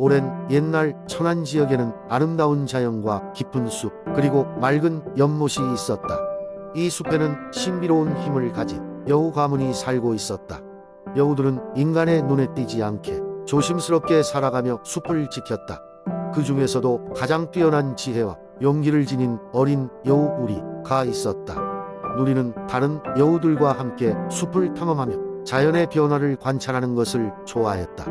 오랜 옛날 천안 지역에는 아름다운 자연과 깊은 숲 그리고 맑은 연못이 있었다. 이 숲에는 신비로운 힘을 가진 여우 가문이 살고 있었다. 여우들은 인간의 눈에 띄지 않게 조심스럽게 살아가며 숲을 지켰다. 그 중에서도 가장 뛰어난 지혜와 용기를 지닌 어린 여우 우리가 있었다. 누리는 다른 여우들과 함께 숲을 탐험하며 자연의 변화를 관찰하는 것을 좋아했다.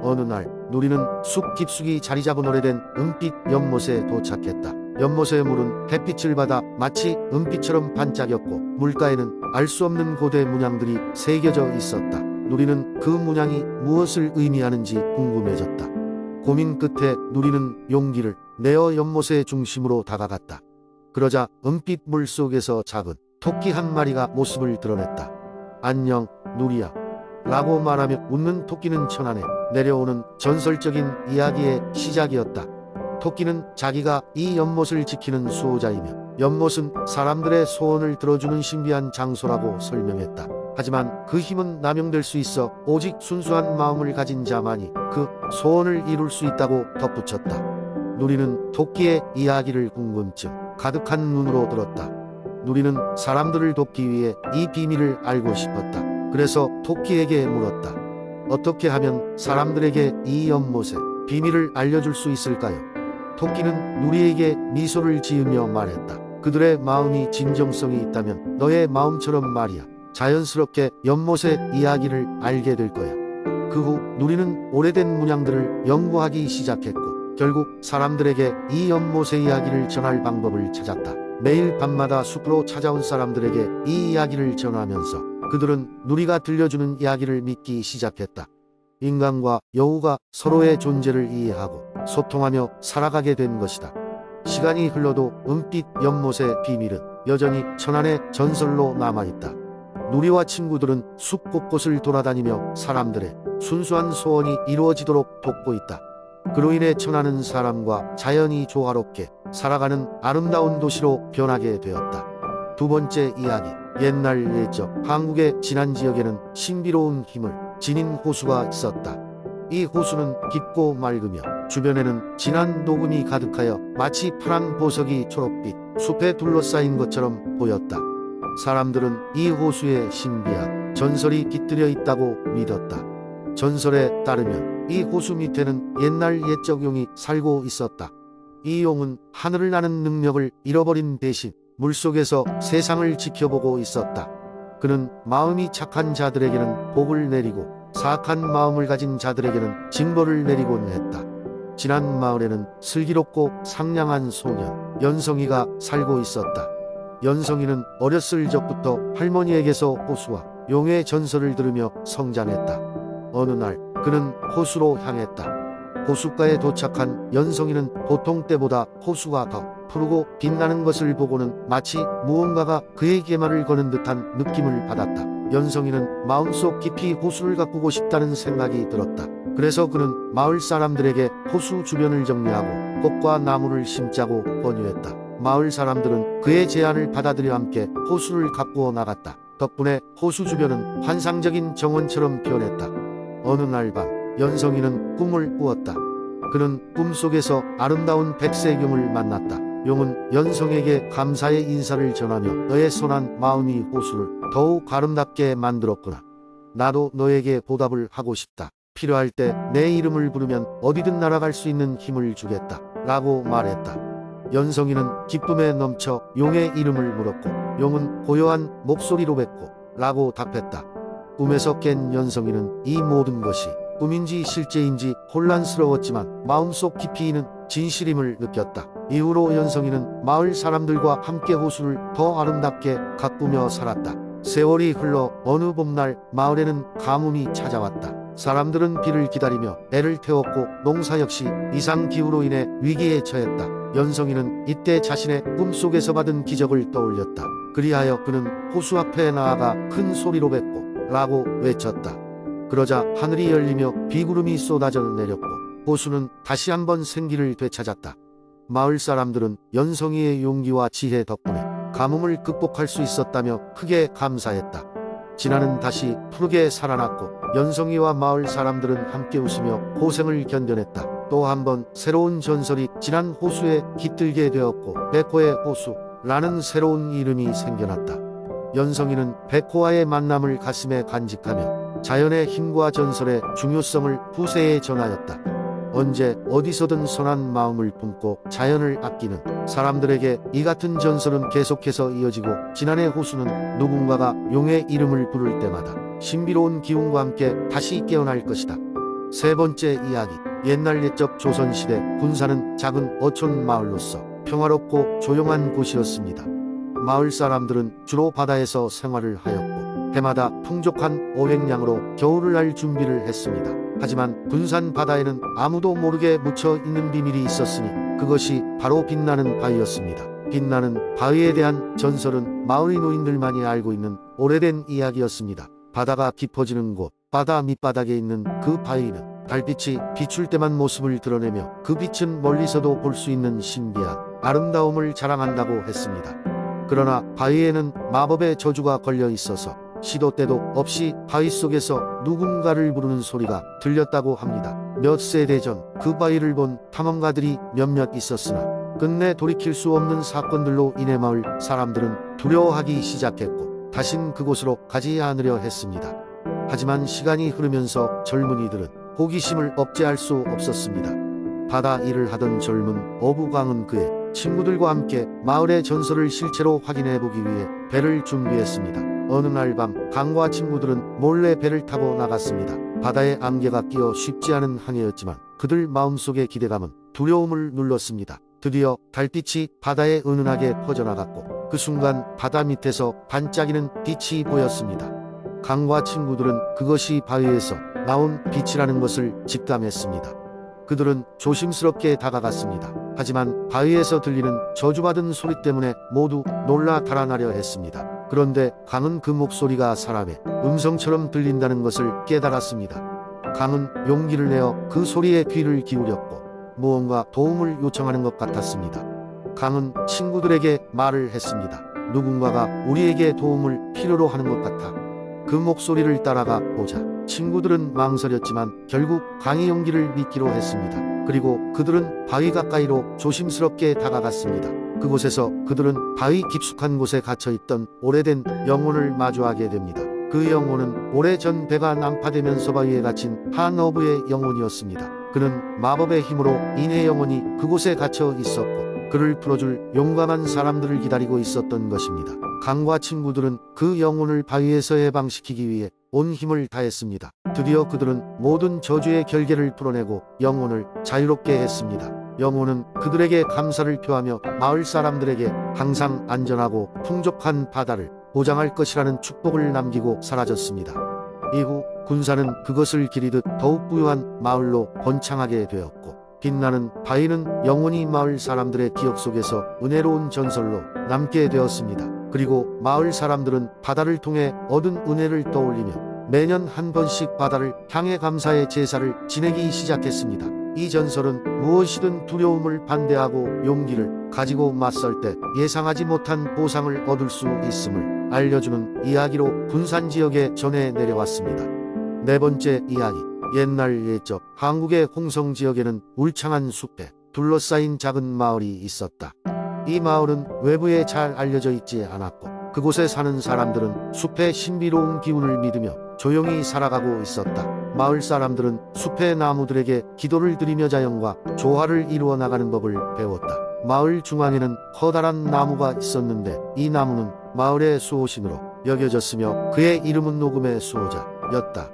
어느 날 누리는 숲 깊숙이 자리잡은 오래된 은빛 연못에 도착했다. 연못의 물은 햇빛을 받아 마치 은빛처럼 반짝였고 물가에는 알 수 없는 고대 문양들이 새겨져 있었다. 누리는 그 문양이 무엇을 의미하는지 궁금해졌다. 고민 끝에 누리는 용기를 내어 연못의 중심으로 다가갔다. 그러자 은빛 물 속에서 작은 토끼 한 마리가 모습을 드러냈다. 안녕 누리야 라고 말하며 웃는 토끼는 천안에 내려오는 전설적인 이야기의 시작이었다. 토끼는 자기가 이 연못을 지키는 수호자이며 연못은 사람들의 소원을 들어주는 신비한 장소라고 설명했다. 하지만 그 힘은 남용될 수 있어 오직 순수한 마음을 가진 자만이 그 소원을 이룰 수 있다고 덧붙였다. 누리는 토끼의 이야기를 궁금증 가득한 눈으로 들었다. 누리는 사람들을 돕기 위해 이 비밀을 알고 싶었다. 그래서 토끼에게 물었다. 어떻게 하면 사람들에게 이 연못의 비밀을 알려줄 수 있을까요? 토끼는 누리에게 미소를 지으며 말했다. 그들의 마음이 진정성이 있다면 너의 마음처럼 말이야. 자연스럽게 연못의 이야기를 알게 될 거야. 그 후 누리는 오래된 문양들을 연구하기 시작했고 결국 사람들에게 이 연못의 이야기를 전할 방법을 찾았다. 매일 밤마다 숲으로 찾아온 사람들에게 이 이야기를 전하면서 그들은 누리가 들려주는 이야기를 믿기 시작했다. 인간과 여우가 서로의 존재를 이해하고 소통하며 살아가게 된 것이다. 시간이 흘러도 은빛 연못의 비밀은 여전히 천안의 전설로 남아있다. 누리와 친구들은 숲 곳곳을 돌아다니며 사람들의 순수한 소원이 이루어지도록 돕고 있다. 그로 인해 천안은 사람과 자연이 조화롭게 살아가는 아름다운 도시로 변하게 되었다. 두 번째 이야기. 옛날 옛적 한국의 진안 지역에는 신비로운 힘을 지닌 호수가 있었다. 이 호수는 깊고 맑으며 주변에는 진한 녹음이 가득하여 마치 파란 보석이 초록빛 숲에 둘러싸인 것처럼 보였다. 사람들은 이 호수에 신비한 전설이 깃들여 있다고 믿었다. 전설에 따르면 이 호수 밑에는 옛날 옛적 용이 살고 있었다. 이 용은 하늘을 나는 능력을 잃어버린 대신 물속에서 세상을 지켜보고 있었다. 그는 마음이 착한 자들에게는 복을 내리고 사악한 마음을 가진 자들에게는 징벌을 내리곤 했다. 진안 마을에는 슬기롭고 상냥한 소년 연성이가 살고 있었다. 연성이는 어렸을 적부터 할머니에게서 호수와 용의 전설을 들으며 성장했다. 어느 날 그는 호수로 향했다. 호숫가에 도착한 연성이는 보통 때보다 호수가 더 푸르고 빛나는 것을 보고는 마치 무언가가 그에게 말을 거는 듯한 느낌을 받았다. 연성이는 마음속 깊이 호수를 가꾸고 싶다는 생각이 들었다. 그래서 그는 마을 사람들에게 호수 주변을 정리하고 꽃과 나무를 심자고 권유했다. 마을 사람들은 그의 제안을 받아들여 함께 호수를 가꾸어 나갔다. 덕분에 호수 주변은 환상적인 정원처럼 변했다. 어느 날 밤 연성이는 꿈을 꾸었다. 그는 꿈속에서 아름다운 백색 용을 만났다. 용은 연성에게 감사의 인사를 전하며 너의 선한 마음이 호수를 더욱 아름답게 만들었구나. 나도 너에게 보답을 하고 싶다. 필요할 때 내 이름을 부르면 어디든 날아갈 수 있는 힘을 주겠다. 라고 말했다. 연성이는 기쁨에 넘쳐 용의 이름을 물었고 용은 고요한 목소리로 뱉고 라고 답했다. 꿈에서 깬 연성이는 이 모든 것이 꿈인지 실제인지 혼란스러웠지만 마음속 깊이는 진실임을 느꼈다. 이후로 연성이는 마을 사람들과 함께 호수를 더 아름답게 가꾸며 살았다. 세월이 흘러 어느 봄날 마을에는 가뭄이 찾아왔다. 사람들은 비를 기다리며 애를 태웠고 농사 역시 이상기후로 인해 위기에 처했다. 연성이는 이때 자신의 꿈속에서 받은 기적을 떠올렸다. 그리하여 그는 호수 앞에 나아가 큰 소리로 뱉고 라고 외쳤다. 그러자 하늘이 열리며 비구름이 쏟아져 내렸고 호수는 다시 한번 생기를 되찾았다. 마을 사람들은 연성이의 용기와 지혜 덕분에 가뭄을 극복할 수 있었다며 크게 감사했다. 진안은 다시 푸르게 살아났고 연성이와 마을 사람들은 함께 웃으며 고생을 견뎌냈다. 또 한 번 새로운 전설이 지난 호수에 깃들게 되었고 백호의 호수라는 새로운 이름이 생겨났다. 연성이는 백호와의 만남을 가슴에 간직하며 자연의 힘과 전설의 중요성을 후세에 전하였다. 언제 어디서든 선한 마음을 품고 자연을 아끼는 사람들에게 이 같은 전설은 계속해서 이어지고 지난해 호수는 누군가가 용의 이름을 부를 때마다 신비로운 기운과 함께 다시 깨어날 것이다. 세 번째 이야기. 옛날 옛적 조선시대 군산은 작은 어촌 마을로서 평화롭고 조용한 곳이었습니다. 마을 사람들은 주로 바다에서 생활을 하였고 해마다 풍족한 어획량으로 겨울을 날 준비를 했습니다. 하지만 군산 바다에는 아무도 모르게 묻혀 있는 비밀이 있었으니 그것이 바로 빛나는 바위였습니다. 빛나는 바위에 대한 전설은 마을 노인들만이 알고 있는 오래된 이야기였습니다. 바다가 깊어지는 곳, 바다 밑바닥에 있는 그 바위는 달빛이 비출 때만 모습을 드러내며 그 빛은 멀리서도 볼 수 있는 신비한 아름다움을 자랑한다고 했습니다. 그러나 바위에는 마법의 저주가 걸려 있어서 시도 때도 없이 바위 속에서 누군가를 부르는 소리가 들렸다고 합니다. 몇 세대 전 그 바위를 본 탐험가들이 몇몇 있었으나 끝내 돌이킬 수 없는 사건들로 인해 마을 사람들은 두려워하기 시작했고 다신 그곳으로 가지 않으려 했습니다. 하지만 시간이 흐르면서 젊은이들은 호기심을 억제할 수 없었습니다. 바다 일을 하던 젊은 어부광은 그의 친구들과 함께 마을의 전설을 실제로 확인해 보기 위해 배를 준비했습니다. 어느 날 밤 강과 친구들은 몰래 배를 타고 나갔습니다. 바다에 안개가 끼어 쉽지 않은 항해였지만 그들 마음속의 기대감은 두려움을 눌렀습니다. 드디어 달빛이 바다에 은은하게 퍼져나갔고 그 순간 바다 밑에서 반짝이는 빛이 보였습니다. 강과 친구들은 그것이 바위에서 나온 빛이라는 것을 직감했습니다. 그들은 조심스럽게 다가갔습니다. 하지만 바위에서 들리는 저주받은 소리 때문에 모두 놀라 달아나려 했습니다. 그런데 강은 그 목소리가 사람의 음성처럼 들린다는 것을 깨달았습니다. 강은 용기를 내어 그 소리에 귀를 기울였고 무언가 도움을 요청하는 것 같았습니다. 강은 친구들에게 말을 했습니다. 누군가가 우리에게 도움을 필요로 하는 것 같아. 그 목소리를 따라가 보자. 친구들은 망설였지만 결국 강의 용기를 믿기로 했습니다. 그리고 그들은 바위 가까이로 조심스럽게 다가갔습니다. 그곳에서 그들은 바위 깊숙한 곳에 갇혀있던 오래된 영혼을 마주하게 됩니다. 그 영혼은 오래전 배가 난파되면서 바위에 갇힌 한 어부의 영혼이었습니다. 그는 마법의 힘으로 인해 영혼이 그곳에 갇혀 있었고 그를 풀어줄 용감한 사람들을 기다리고 있었던 것입니다. 강과 친구들은 그 영혼을 바위에서 해방시키기 위해 온 힘을 다했습니다. 드디어 그들은 모든 저주의 결계를 풀어내고 영혼을 자유롭게 했습니다. 영혼은 그들에게 감사를 표하며 마을 사람들에게 항상 안전하고 풍족한 바다를 보장할 것이라는 축복을 남기고 사라졌습니다. 이후 군산은 그것을 기리듯 더욱 부유한 마을로 번창하게 되었고 빛나는 바위는 영원히 마을 사람들의 기억 속에서 은혜로운 전설로 남게 되었습니다. 그리고 마을 사람들은 바다를 통해 얻은 은혜를 떠올리며 매년 한 번씩 바다를 향해 감사의 제사를 지내기 시작했습니다. 이 전설은 무엇이든 두려움을 반대하고 용기를 가지고 맞설 때 예상하지 못한 보상을 얻을 수 있음을 알려주는 이야기로 군산 지역에 전해 내려왔습니다. 네 번째 이야기. 옛날 옛적 한국의 홍성 지역에는 울창한 숲에 둘러싸인 작은 마을이 있었다. 이 마을은 외부에 잘 알려져 있지 않았고 그곳에 사는 사람들은 숲의 신비로운 기운을 믿으며 조용히 살아가고 있었다. 마을 사람들은 숲의 나무들에게 기도를 드리며 자연과 조화를 이루어 나가는 법을 배웠다. 마을 중앙에는 커다란 나무가 있었는데 이 나무는 마을의 수호신으로 여겨졌으며 그의 이름은 녹음의 수호자였다.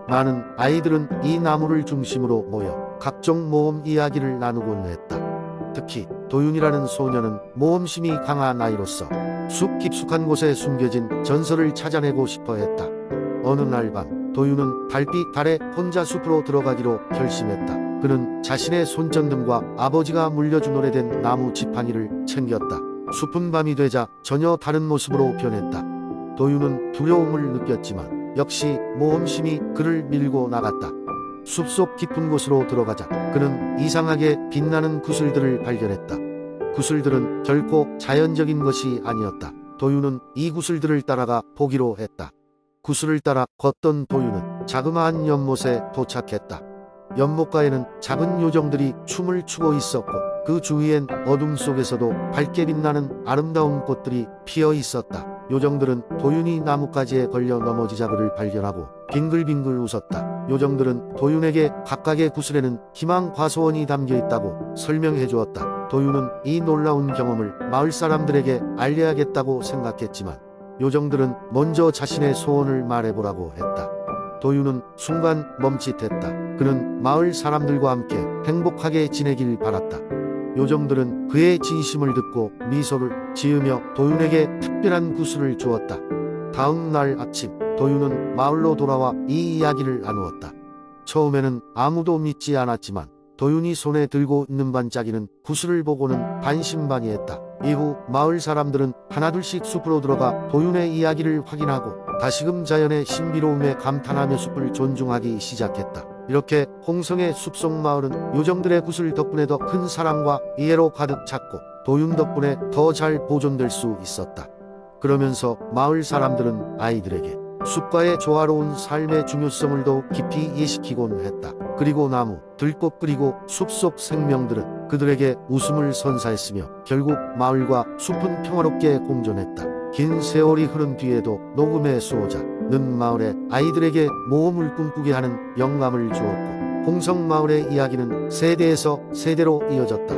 많은 아이들은 이 나무를 중심으로 모여 각종 모험 이야기를 나누곤 했다. 특히 도윤이라는 소녀는 모험심이 강한 아이로서 숲 깊숙한 곳에 숨겨진 전설을 찾아내고 싶어 했다. 어느 날 밤 도윤은 달빛 아래 혼자 숲으로 들어가기로 결심했다. 그는 자신의 손전등과 아버지가 물려준 오래된 나무 지팡이를 챙겼다. 숲은 밤이 되자 전혀 다른 모습으로 변했다. 도윤은 두려움을 느꼈지만 역시 모험심이 그를 밀고 나갔다. 숲속 깊은 곳으로 들어가자 그는 이상하게 빛나는 구슬들을 발견했다. 구슬들은 결코 자연적인 것이 아니었다. 도윤은 이 구슬들을 따라가 보기로 했다. 구슬을 따라 걷던 도윤은 자그마한 연못에 도착했다. 연못가에는 작은 요정들이 춤을 추고 있었고 그 주위엔 어둠 속에서도 밝게 빛나는 아름다운 꽃들이 피어 있었다. 요정들은 도윤이 나뭇가지에 걸려 넘어지자 그를 발견하고 빙글빙글 웃었다. 요정들은 도윤에게 각각의 구슬에는 희망과 소원이 담겨 있다고 설명해 주었다. 도윤은 이 놀라운 경험을 마을 사람들에게 알려야겠다고 생각했지만 요정들은 먼저 자신의 소원을 말해보라고 했다. 도윤은 순간 멈칫했다. 그는 마을 사람들과 함께 행복하게 지내길 바랐다. 요정들은 그의 진심을 듣고 미소를 지으며 도윤에게 특별한 구슬을 주었다. 다음 날 아침 도윤은 마을로 돌아와 이 이야기를 나누었다. 처음에는 아무도 믿지 않았지만 도윤이 손에 들고 있는 반짝이는 구슬을 보고는 반신반의했다. 이후 마을 사람들은 하나둘씩 숲으로 들어가 도윤의 이야기를 확인하고 다시금 자연의 신비로움에 감탄하며 숲을 존중하기 시작했다. 이렇게 홍성의 숲속 마을은 요정들의 구슬 덕분에 더 큰 사랑과 이해로 가득 찼고 도윤 덕분에 더 잘 보존될 수 있었다. 그러면서 마을 사람들은 아이들에게 숲과의 조화로운 삶의 중요성을 더욱 깊이 이해시키곤 했다. 그리고 나무, 들꽃 그리고 숲속 생명들은 그들에게 웃음을 선사했으며 결국 마을과 숲은 평화롭게 공존했다. 긴 세월이 흐른 뒤에도 녹음의 수호자는 마을의 아이들에게 모험을 꿈꾸게 하는 영감을 주었고 홍성 마을의 이야기는 세대에서 세대로 이어졌다.